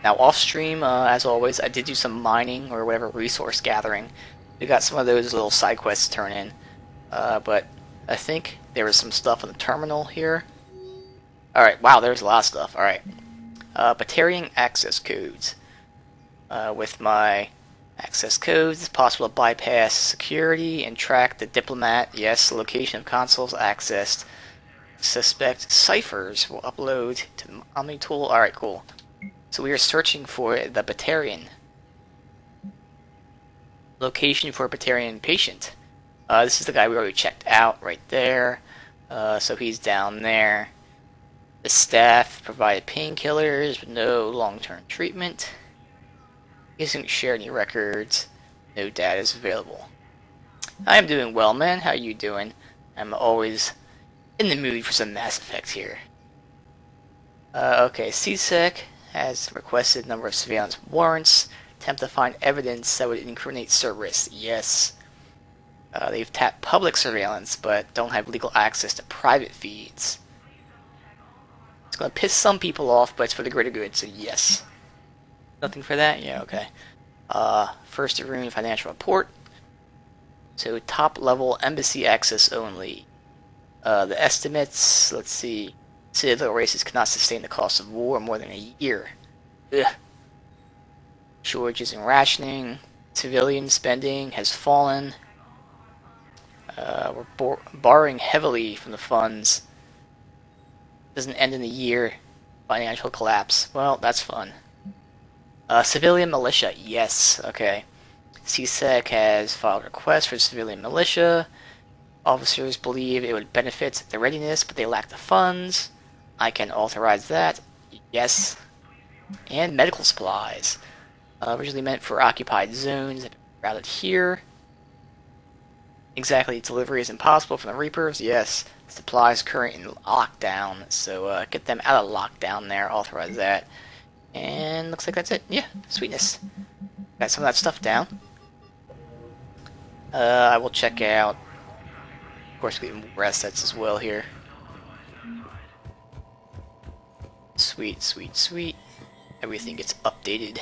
Now, off stream, as always, I did do some mining or whatever resource gathering. We got some of those little side quests to turn in, but I think there was some stuff on the terminal here. Alright, wow, there's a lot of stuff. Alright. Batarian access codes. With my access codes, it's possible to bypass security and track the diplomat. Yes, the location of consoles accessed. Suspect ciphers will upload to OmniTool. Alright, cool. So we are searching for the Batarian. Location for Batarian patient. This is the guy we already checked out right there. So he's down there. The staff provided painkillers with no long-term treatment. He hasn't shared any records. No data is available. I am doing well, man. How are you doing? I'm always in the mood for some Mass Effect here. Okay, CSEC has requested a number of surveillance warrants. Attempt to find evidence that would incriminate Cerberus. Yes. They've tapped public surveillance, but don't have legal access to private feeds. It's going to piss some people off, but it's for the greater good, so yes. Nothing for that? Yeah, okay. First Room financial report. So top level embassy access only. The estimates, let's see. Citadel races cannot sustain the cost of war more than a year. Ugh. Shortages in rationing. Civilian spending has fallen. We're borrowing heavily from the funds. Doesn't end in a year. Financial collapse. Well, that's fun. Civilian militia. Yes. Okay. CSEC has filed requests for civilian militia. Officers believe it would benefit their readiness, but they lack the funds. I can authorize that. Yes. And medical supplies. Originally meant for occupied zones that are routed here. Exactly, delivery is impossible from the Reapers. Yes. Supplies current in lockdown, so get them out of lockdown there. Authorize that. And looks like that's it. Yeah, sweetness. Got some of that stuff down. I will check out. Of course, we get more assets as well here. Sweet, sweet, sweet. Everything gets updated.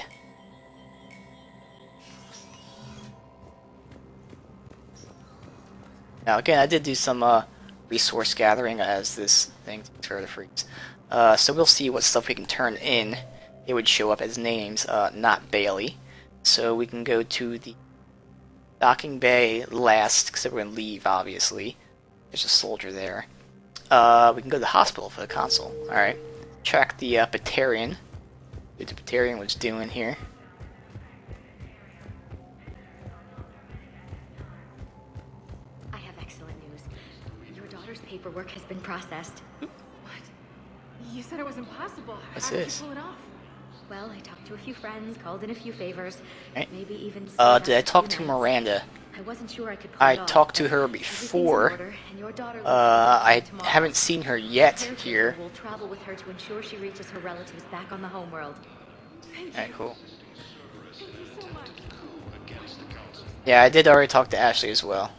Now, again, I did do some resource gathering as this thing for the freaks. So we'll see what stuff we can turn in. It would show up as names, not Bailey. So we can go to the docking bay last, because we're going to leave, obviously. There's a soldier there. We can go to the hospital for the console. Alright. Track the Batarian. What the Batarian was doing here. I have excellent news. Your daughter's paperwork has been processed. What? You said it was impossible. What's How did this? you pull it off? Well, I talked to a few friends, called in a few favors. Right. Maybe even Did I talk to Miranda? I wasn't sure I could pull I it off, talked to but her everything's in before. order, and your daughter will I leave tomorrow. haven't seen her yet The caretaker here. will travel with her to ensure she reaches her relatives back on the homeworld. Thank you. Alright, cool. Thank you so much. Yeah, I did already talk to Ashley as well.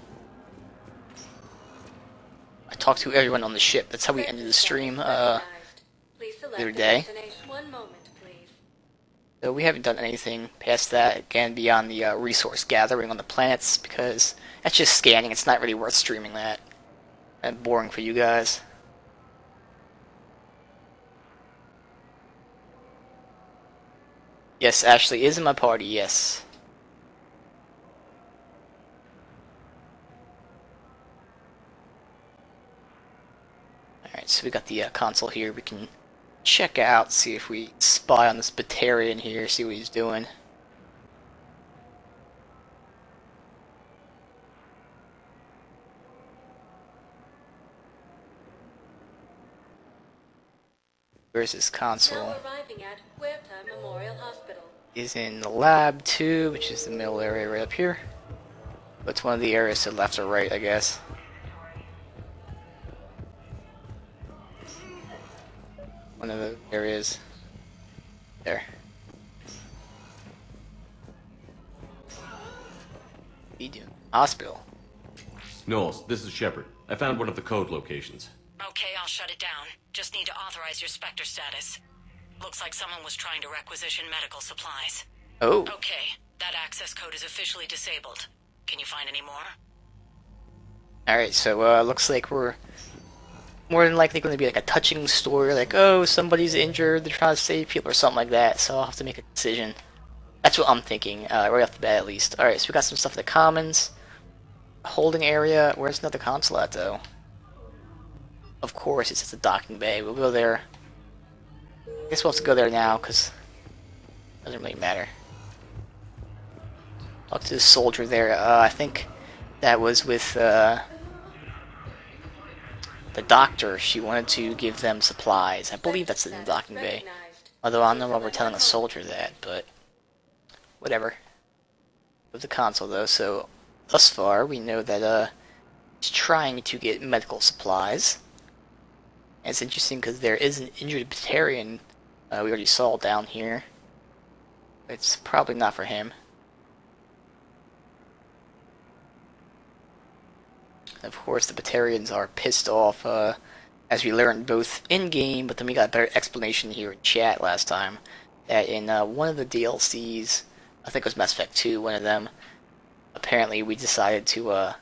I talked to everyone on the ship. That's how we ended the stream the other day. One moment, please. So we haven't done anything past that, again, beyond the resource gathering on the planets, because that's just scanning. It's not really worth streaming that. And boring for you guys. Yes, Ashley is in my party, yes. Alright, so we got the console here. We can check out, see if we spy on this Batarian here, see what he's doing. Where's his console? Now arriving at Huerta Memorial Hospital. Is in the lab 2, which is the middle area right up here. It's one of the areas to the left or right, I guess. One of the areas. There. He doing? Hospital. Knowles, this is Shepard. I found one of the code locations. Okay, I'll shut it down. Just need to authorize your Spectre status. Looks like someone was trying to requisition medical supplies. Oh, Okay, that access code is officially disabled. Can you find any more? alright, so looks like we're more than likely going to be like a touching story, like, oh, somebody's injured, they're trying to save people or something like that, so I'll have to make a decision. That's what I'm thinking, right off the bat at least. Alright, so we got some stuff in the commons. Holding area, where's another console at though? Of course, it's at the docking bay. We'll go there. I guess we'll have to go there now, because it doesn't really matter. Talk to the soldier there. I think that was with the doctor. She wanted to give them supplies. I believe that's in the docking bay. Recognized. Although I don't know why we're telling a soldier that, but whatever. With the console though, so thus far we know that he's trying to get medical supplies. And it's interesting because there is an injured Batarian we already saw down here. It's probably not for him. Of course, the Batarians are pissed off, as we learned both in-game, but then we got a better explanation here in chat last time, that in one of the DLCs, I think it was Mass Effect 2, one of them, apparently we decided to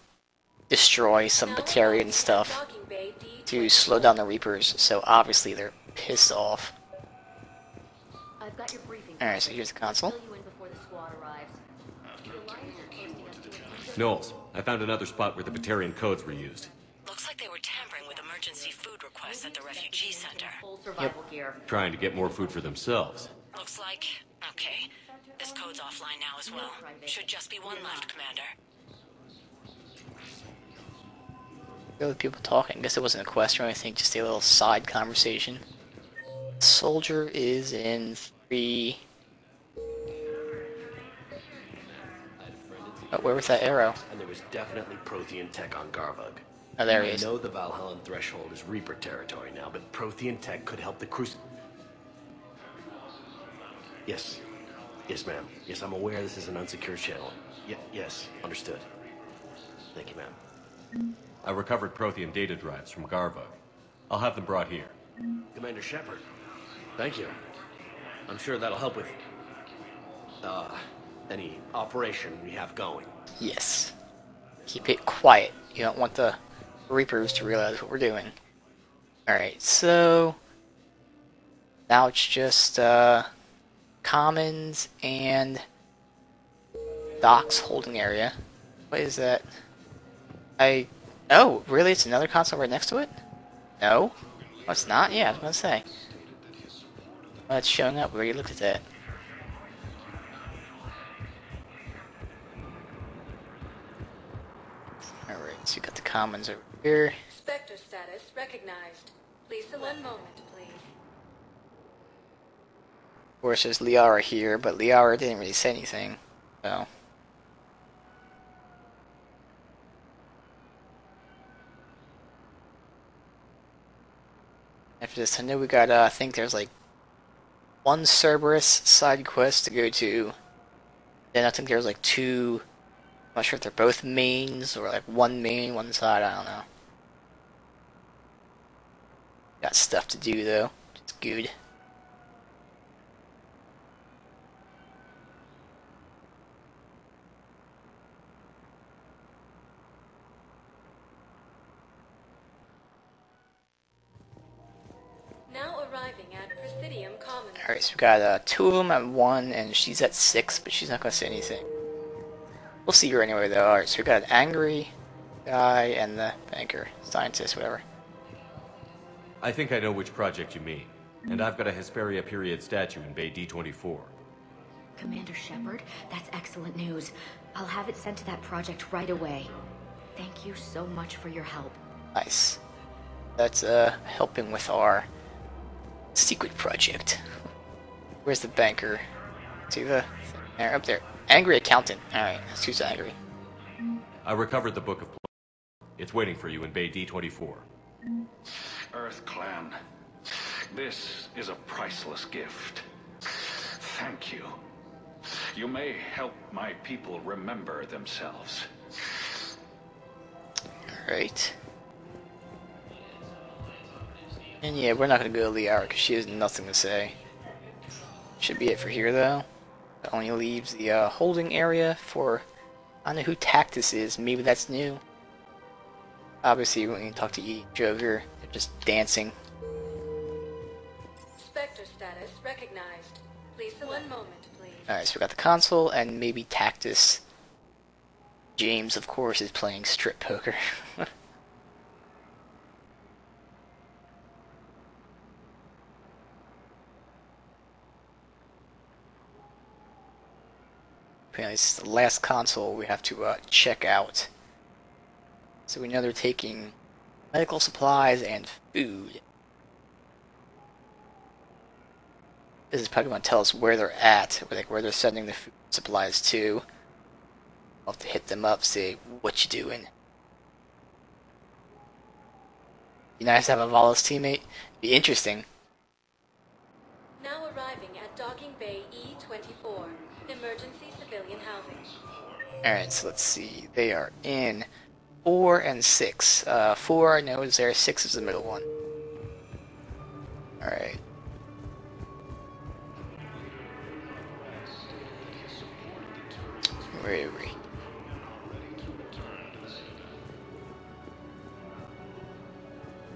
destroy some Now Batarian arriving at stuff docking bay to slow down the Reapers, so obviously they're pissed off. I've got your briefing. Alright, so here's the console. Fill you in before the squad arrives. The Alliance is posting us to a Knowles, I found another spot where the Batarian codes were used. Looks like they were tampering with emergency food requests at the refugee center. full survival gear. Trying to get more food for themselves. Looks like... Okay. This code's offline now as well. Should just be one left, Commander. The other people talking. I guess it wasn't a question or anything, just a little side conversation. Soldier is in 3. Oh, where was that arrow? And there was definitely Prothean tech on Garvug. Oh, there he I is. know the Valhallan threshold is Reaper territory now, but Prothean tech could help the Crus... Yes. Yes, ma'am. Yes, I'm aware this is an unsecured channel. Yes, understood. Thank you, ma'am. I recovered Prothean data drives from Garvug. I'll have them brought here. Commander Shepard. Thank you. I'm sure that'll help with... any operation we have going. Yes. Keep it quiet. You don't want the Reapers to realize what we're doing. Alright, so... now it's just, Commons and... Docks holding area. What is that? Oh, really? It's another console right next to it? No? Oh, it's not? Yeah, I was gonna say. Oh, it's showing up. We already looked at that. Alright, so you got the Commons over here. Spectre status recognized. Please one moment, please. Of course, there's Liara here, but Liara didn't really say anything. So. After this, I know we got, I think there's like one Cerberus side quest to go to. Then I think there's like 2, I'm not sure if they're both mains or like one main, one side, I don't know. Got stuff to do though, which is good. Now arriving at Presidium Commons. Alright, so we got 2 of them at 1, and she's at 6, but she's not going to say anything. We'll see her anyway, though. Alright, so we got an angry guy and the banker, scientist, whatever. I think I know which project you mean. And I've got a Hesperia period statue in Bay D24. Commander Shepard, that's excellent news. I'll have it sent to that project right away. Thank you so much for your help. Nice. That's helping with our secret project. Where's the banker? See the there, up there. Angry accountant. Alright, let's who's angry. I recovered the Book of Plans. It's waiting for you in Bay D24. Earth Clan, this is a priceless gift. Thank you. You may help my people remember themselves. Alright. And yeah, we're not gonna go to Liara because she has nothing to say. Should be it for here, though. It only leaves the holding area for... I don't know who Tactus is. Maybe that's new. Obviously, we need to talk to Edie and Joker. They're just dancing. Spectre status recognized. Please select. One moment, please. Alright, so we got the console and maybe Tactus. James, of course, is playing strip poker. Apparently, this is the last console we have to check out. So we know they're taking medical supplies and food. This is probably going to tell us where they're at, like where they're sending the food supplies to. I'll have to hit them up, say, what you doing? Be nice to have a Valis teammate. Be interesting. Now arriving at Docking Bay E-24. Emergency civilian housing. Alright, so let's see. They are in 4 and 6. 4 I know is there, 6 is the middle one. Alright. Where are we?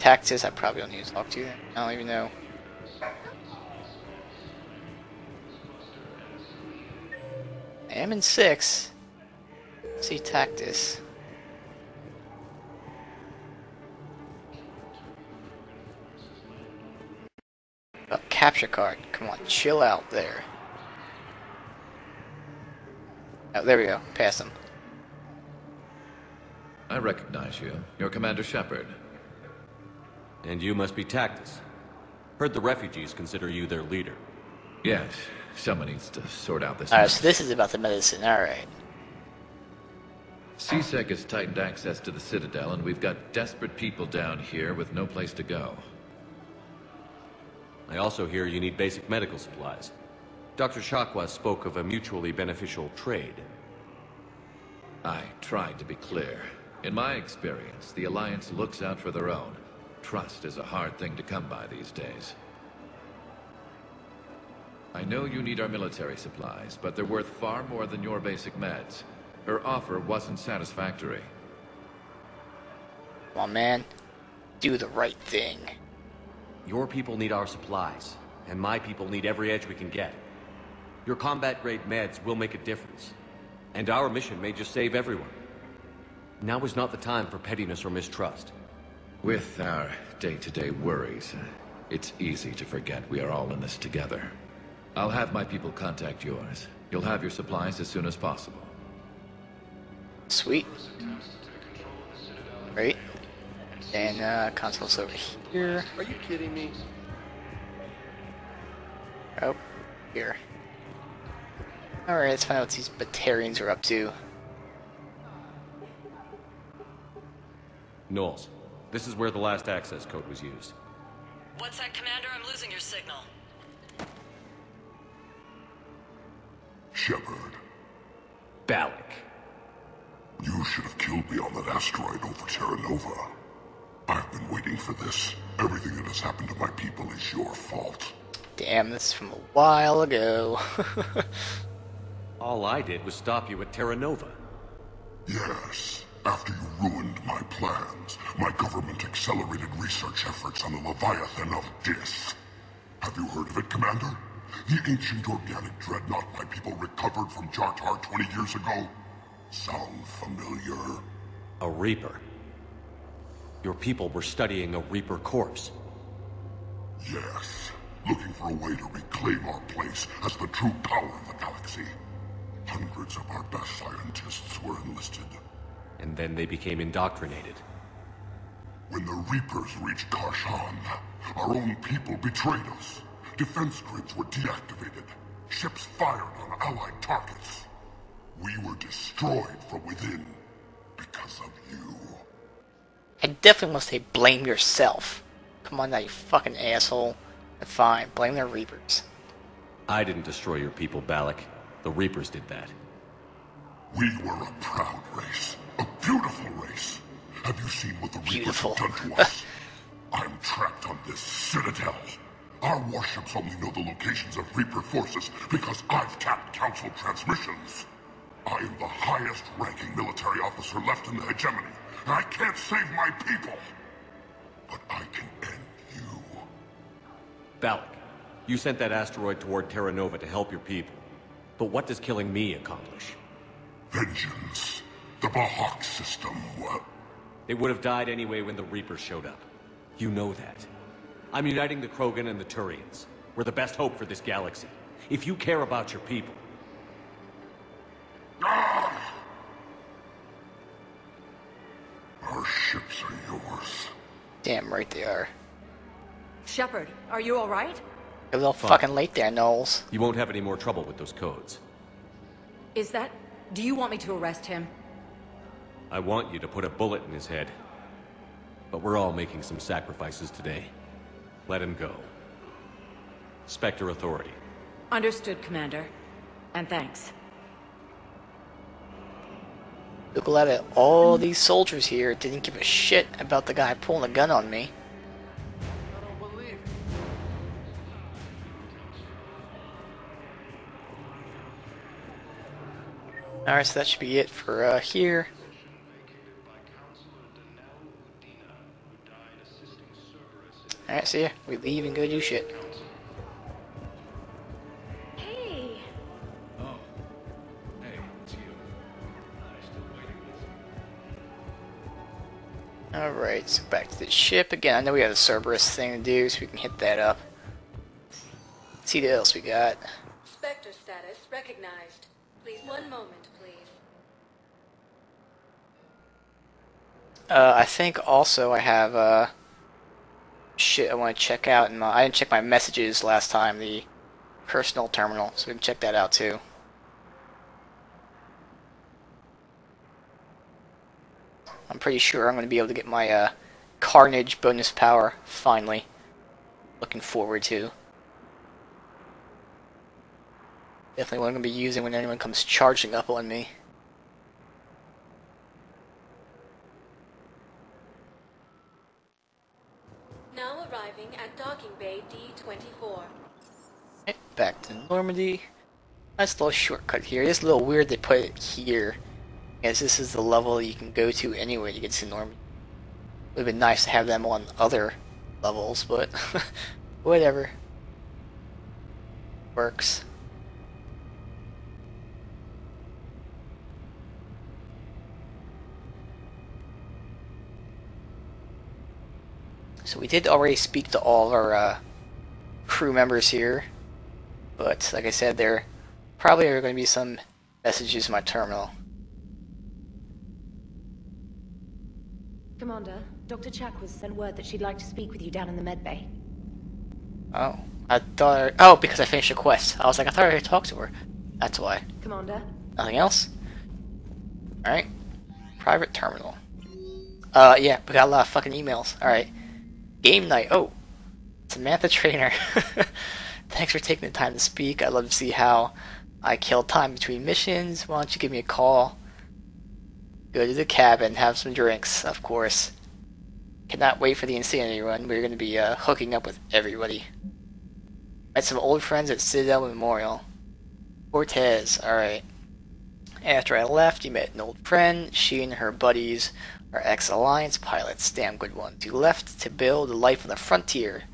Tactus, I probably don't need to talk to you. I don't even know. I am in 6. See Tactus. Oh, capture card. Come on, chill out there. Oh, there we go. Pass him. I recognize you. You're Commander Shepard. And you must be Tactus. Heard the refugees consider you their leader. Yes, someone needs to sort out this Alright, mess. so this is about the medicine. Alright. CSEC has tightened access to the Citadel, and we've got desperate people down here with no place to go. I also hear you need basic medical supplies. Dr. Shakwa spoke of a mutually beneficial trade. I tried to be clear. In my experience, the Alliance looks out for their own. Trust is a hard thing to come by these days. I know you need our military supplies, but they're worth far more than your basic meds. Her offer wasn't satisfactory. Come on, man. Do the right thing. Your people need our supplies, and my people need every edge we can get. Your combat-grade meds will make a difference, and our mission may just save everyone. Now is not the time for pettiness or mistrust. With our day-to-day worries, it's easy to forget we are all in this together. I'll have my people contact yours. You'll have your supplies as soon as possible. Sweet. Great. And console's over here. Are you kidding me? Oh, here. Alright, let's find out what these Batarians are up to. Knowles, this is where the last access code was used. What's that, Commander? I'm losing your signal. Shepard, Balak. you should have killed me on that asteroid over Terra Nova. I've been waiting for this. Everything that has happened to my people is your fault. Damn, this is from a while ago. All I did was stop you at Terra Nova. Yes. After you ruined my plans, my government accelerated research efforts on the Leviathan of Dis. Have you heard of it, Commander? The ancient organic dreadnought my people recovered from Jartar 20 years ago? Sound familiar? A Reaper. Your people were studying a Reaper corpse. Yes. Looking for a way to reclaim our place as the true power of the galaxy. Hundreds of our best scientists were enlisted. And then they became indoctrinated. When the Reapers reached Karshan, our own people betrayed us. Defense grids were deactivated. Ships fired on Allied targets. We were destroyed from within because of you. I definitely must say blame yourself. Come on now, you fucking asshole. Fine, blame the Reapers. I didn't destroy your people, Balak. The Reapers did that. We were a proud race. A beautiful race. Have you seen what the Reapers have done to us? I'm trapped on this citadel. Our warships only know the locations of Reaper forces because I've tapped Council transmissions. I am the highest-ranking military officer left in the hegemony, and I can't save my people. But I can end you. Balak, you sent that asteroid toward Terra Nova to help your people. But what does killing me accomplish? Vengeance. The Bahak system, well... They would have died anyway when the Reapers showed up. You know that. I'm uniting the Krogan and the Turians. We're the best hope for this galaxy. If you care about your people... Ah! Our ships are yours. Damn right they are. Shepard, are you alright? You're a little fucking late there, Knowles. You won't have any more trouble with those codes. Is that... Do you want me to arrest him? I want you to put a bullet in his head. But we're all making some sacrifices today. Let him go. Spectre Authority. Understood, Commander. And thanks. So glad that all these soldiers here didn't give a shit about the guy pulling a gun on me. Alright, so that should be it for here. Alright, see ya. We leave and go do shit. Hey! Oh. Hey, it's you. Alright, so back to the ship. Again, I know we have a Cerberus thing to do, so we can hit that up. Let's see what else we got. Spectre status recognized. Please, one moment, please. I think also I have, shit I want to check out. I didn't check my messages last time, the personal terminal, so we can check that out too. I'm pretty sure I'm going to be able to get my, Carnage bonus power, finally. Looking forward to. Definitely what I'm going to be using when anyone comes charging up on me. Now arriving at docking bay D-24. Okay, back to Normandy. Nice little shortcut here. It is a little weird they put it here, as this is the level you can go to anyway to get to Normandy. It would have been nice to have them on other levels, but whatever. Works. So we did already speak to all of our crew members here, but like I said, there probably are going to be some messages in my terminal. Commander, Dr. Chakwas sent word that she'd like to speak with you down in the medbay. Oh, I thought. Oh, because I finished a quest. I was like, I thought I already talked to her. That's why. Commander? Nothing else? Alright. Private terminal. Yeah, we got a lot of fucking emails. Alright. Game night. Oh. Samantha Trainer. Thanks for taking the time to speak. I'd love to see how I kill time between missions. Why don't you give me a call? Go to the cabin, have some drinks, of course. Cannot wait for the Insanity Run. We're going to be hooking up with everybody. Met some old friends at Citadel Memorial. Cortez, alright. After I left, you met an old friend. She and her buddies are ex-Alliance pilots. Damn good ones. You left to build a life on the frontier.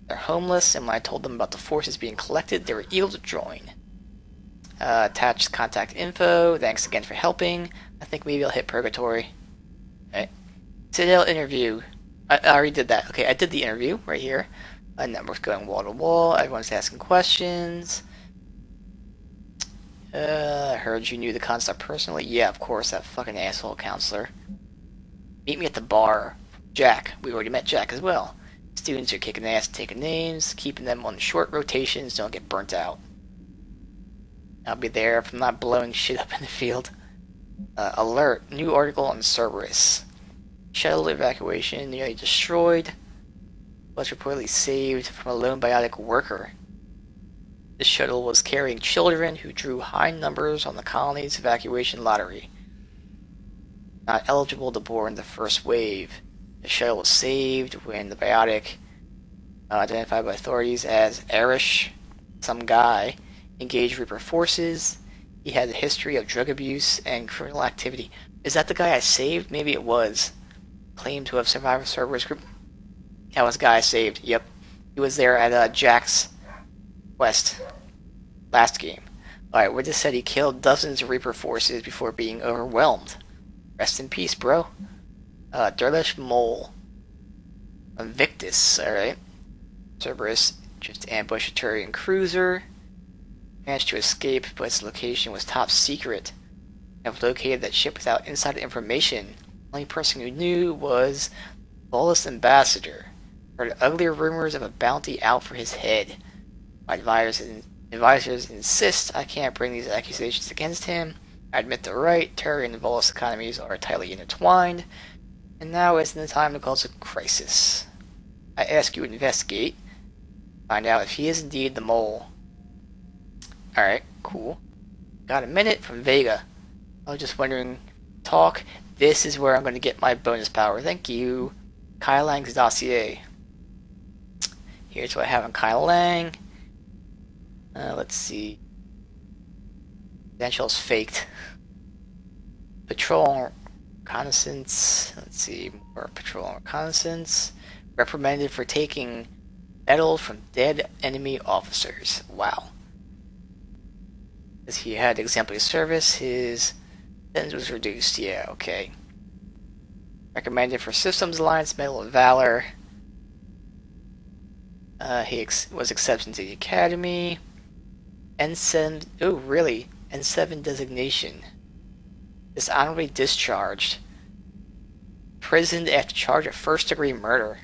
They're homeless, and when I told them about the forces being collected, they were eager to join. Attached contact info. Thanks again for helping. I think maybe I'll hit Purgatory. Okay. Citadel interview. I already did that. Okay, I did the interview right here. Network's going wall to wall. Everyone's asking questions. I heard you knew the concept personally. Yeah, of course, that fucking asshole counselor. Meet me at the bar. Jack. We already met Jack as well. Students are kicking ass, taking names, keeping them on short rotations, don't get burnt out. I'll be there if I'm not blowing shit up in the field. Alert. New article on Cerberus. Shuttle evacuation nearly destroyed. Was reportedly saved from a lone biotic worker. The shuttle was carrying children who drew high numbers on the colony's evacuation lottery. Not eligible to board in the first wave. The shuttle was saved when the biotic identified by authorities as Arish, some guy, engaged Reaper forces. He had a history of drug abuse and criminal activity. Is that the guy I saved? Maybe it was. Claimed to have survived a Cerberus group. That was the guy I saved. Yep. He was there at Jack's Quest last game. Alright, Witness said he killed dozens of Reaper forces before being overwhelmed. Rest in peace, bro. Derlish Mole. Invictus, alright. Cerberus just ambushed a Turian cruiser. Managed to escape, but its location was top secret. I've located that ship without insider information. The only person who knew was Volus Ambassador. Heard uglier rumors of a bounty out for his head. My advisors insist I can't bring these accusations against him. I admit they're right. Turian and Volus economies are tightly intertwined. And now isn't the time to cause a crisis. I ask you to investigate. Find out if he is indeed the mole. Alright, cool. Got a minute from Vega. I was just wondering, talk. This is where I'm going to get my bonus power. Thank you. Kai Lang's dossier. Here's what I have on Kai Lang. Let's see. Credentials faked. Patrol reconnaissance. Let's see. More patrol and reconnaissance. Reprimanded for taking metal from dead enemy officers. Wow. As he had exemplary service, his sentence was reduced. Yeah, okay. Recommended for Systems Alliance Medal of Valor. He was accepted into the Academy. N7. Oh, really? N7 designation. Dishonorably discharged. Imprisoned after charge of first-degree murder.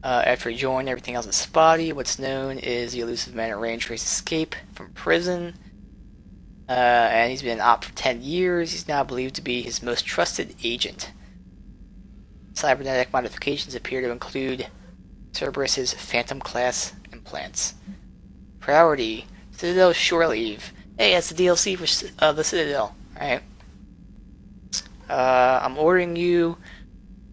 After he joined, everything else is spotty. What's known is the elusive man arranged for his escape from prison. And he's been an op for 10 years. He's now believed to be his most trusted agent. Cybernetic modifications appear to include Cerberus's Phantom-class implants. Priority, Citadel Shore Leave. Hey, that's the DLC for the Citadel. Alright. I'm ordering you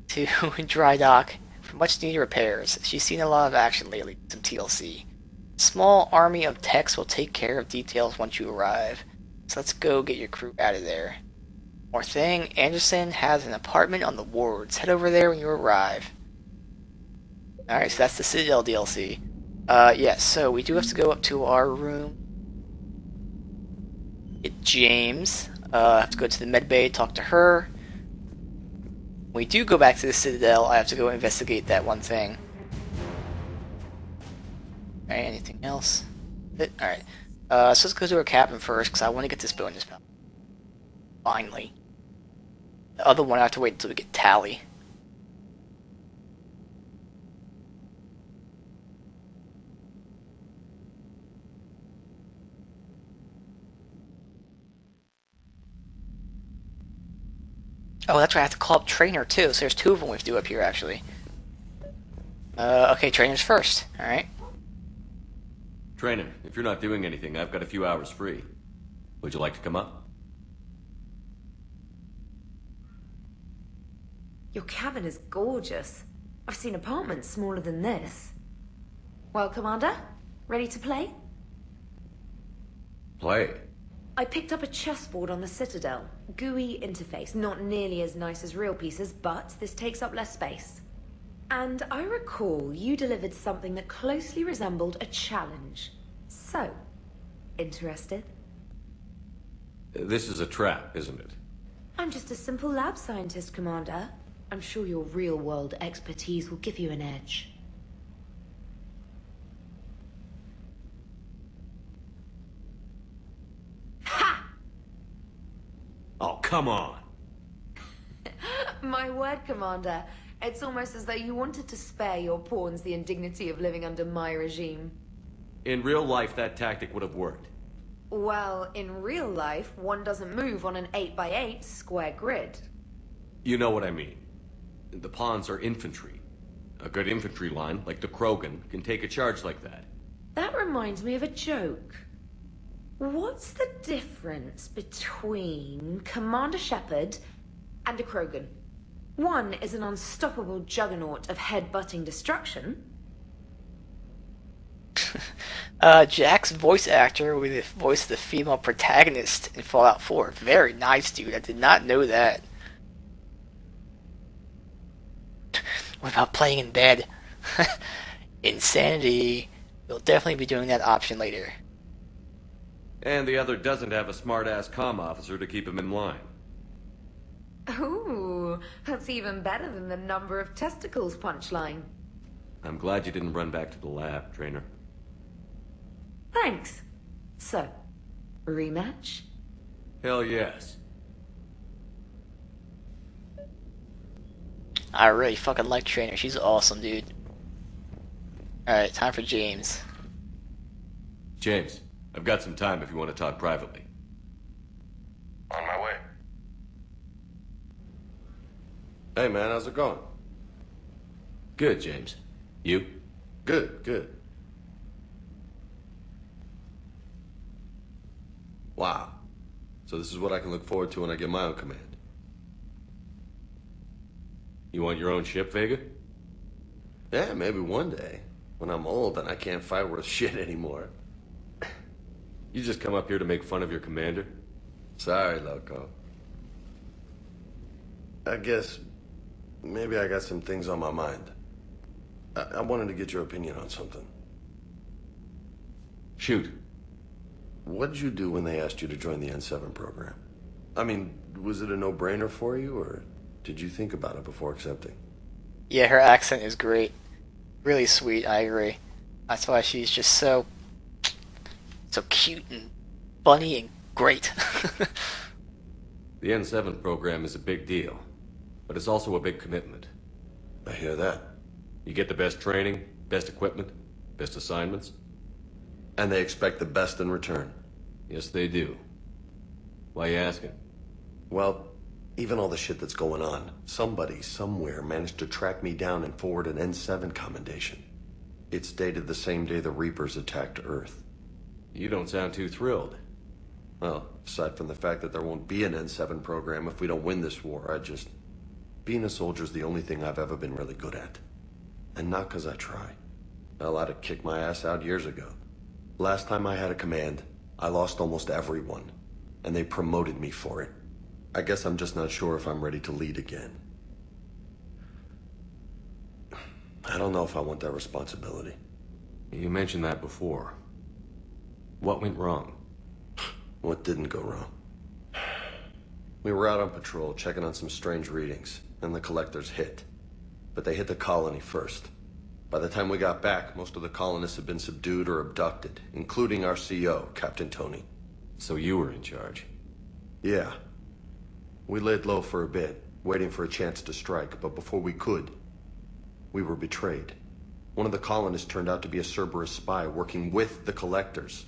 to dry dock for much needed repairs. She's seen a lot of action lately. Some TLC. Small army of techs will take care of details once you arrive. So let's go get your crew out of there. More thing, Anderson has an apartment on the wards. Head over there when you arrive. Alright, so that's the Citadel DLC. Yes, so we do have to go up to our room. Get James. Have to go to the medbay, talk to her. When we do go back to the Citadel, I have to go investigate that one thing. Alright, anything else? Alright. So let's go to our cabin first, because I want to get this bonus power. Finally. The other one I have to wait until we get Tally. Oh, that's right, I have to call up Trainer too, so there's two of them we have to do up here actually. Okay, Trainer's first, alright. Trainer, if you're not doing anything, I've got a few hours free. Would you like to come up? Your cabin is gorgeous. I've seen apartments smaller than this. Well, Commander, ready to play? Play? I picked up a chessboard on the Citadel. GUI interface, not nearly as nice as real pieces, but this takes up less space. And I recall you delivered something that closely resembled a challenge. So, interested? This is a trap, isn't it? I'm just a simple lab scientist, Commander. I'm sure your real-world expertise will give you an edge. Ha! Oh, come on! My word, Commander. It's almost as though you wanted to spare your pawns the indignity of living under my regime. In real life, that tactic would have worked. Well, in real life, one doesn't move on an 8x8 square grid. You know what I mean. The pawns are infantry. A good infantry line, like the Krogan, can take a charge like that. That reminds me of a joke. What's the difference between Commander Shepard and a Krogan? One is an unstoppable juggernaut of head-butting destruction. Jack's voice actor will be the voice of the female protagonist in Fallout 4. Very nice, dude. I did not know that. What about playing in bed? Insanity. We'll definitely be doing that option later. And the other doesn't have a smart-ass comm officer to keep him in line. Ooh, that's even better than the number of testicles punchline. I'm glad you didn't run back to the lab, Trainer. Thanks. So, rematch? Hell yes. I really fucking like Trainer. She's awesome, dude. Alright, time for James. James, I've got some time if you want to talk privately. On my way. Hey, man, how's it going? Good, James. You? Good, good. Wow. So this is what I can look forward to when I get my own command. You want your own ship, Vega? Yeah, maybe one day. When I'm old and I can't fight worth shit anymore. You just come up here to make fun of your commander? Sorry, Loco. I guess maybe I got some things on my mind. I wanted to get your opinion on something. Shoot. What did you do when they asked you to join the N7 program? I mean, was it a no-brainer for you, or did you think about it before accepting? Yeah, her accent is great. Really sweet, I agree. That's why she's just so cute and funny and great. The N7 program is a big deal, but it's also a big commitment. I hear that. You get the best training, best equipment, best assignments. And they expect the best in return. Yes, they do. Why you asking? Well, even all the shit that's going on, somebody somewhere managed to track me down and forward an N7 commendation. It's dated the same day the Reapers attacked Earth. You don't sound too thrilled. Well, aside from the fact that there won't be an N7 program if we don't win this war, being a soldier's the only thing I've ever been really good at. And not because I try. Hell, I'd have kicked my ass out years ago. Last time I had a command, I lost almost everyone, and they promoted me for it. I guess I'm just not sure if I'm ready to lead again. I don't know if I want that responsibility. You mentioned that before. What went wrong? What didn't go wrong? We were out on patrol, checking on some strange readings, and the collectors hit. But they hit the colony first. By the time we got back, most of the colonists had been subdued or abducted, including our CO, Captain Tony. So you were in charge? Yeah. We laid low for a bit, waiting for a chance to strike, but before we could, we were betrayed. One of the colonists turned out to be a Cerberus spy working with the collectors.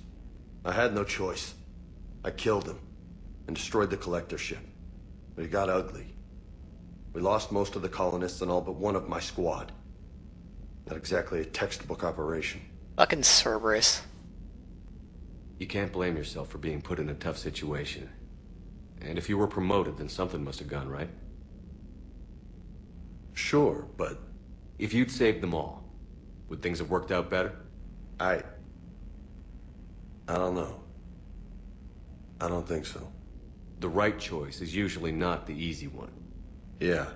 I had no choice. I killed him and destroyed the collector ship. But it got ugly. We lost most of the colonists and all but one of my squad. Not exactly a textbook operation. Fucking Cerberus. You can't blame yourself for being put in a tough situation. And if you were promoted, then something must have gone right. Sure, but... If you'd saved them all, would things have worked out better? I don't know. I don't think so. The right choice is usually not the easy one. Yeah.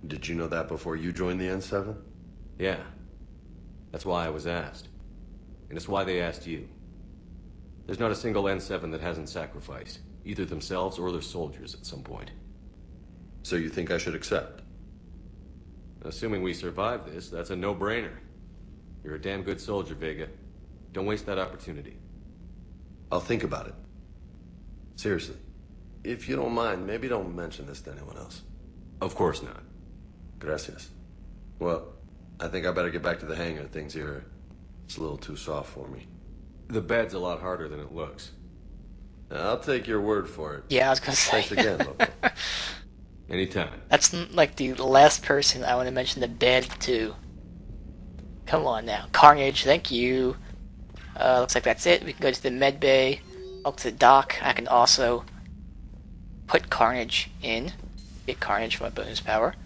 Did you know that before you joined the N7? Yeah. That's why I was asked. And it's why they asked you. There's not a single N7 that hasn't sacrificed, either themselves or their soldiers at some point. So you think I should accept? Assuming we survive this, that's a no-brainer. You're a damn good soldier, Vega. Don't waste that opportunity. I'll think about it. Seriously. If you don't mind, maybe don't mention this to anyone else. Of course not. Gracias. Well, I think I better get back to the hangar. Things here, it's a little too soft for me. The bed's a lot harder than it looks. I'll take your word for it. Yeah, I was gonna say. Thanks again, Loco. Anytime. That's like the last person I want to mention the bed to. Come on now. Carnage, thank you. Looks like that's it. We can go to the med bay. Up to the dock. I can also put Carnage in. Get Carnage from my bonus power.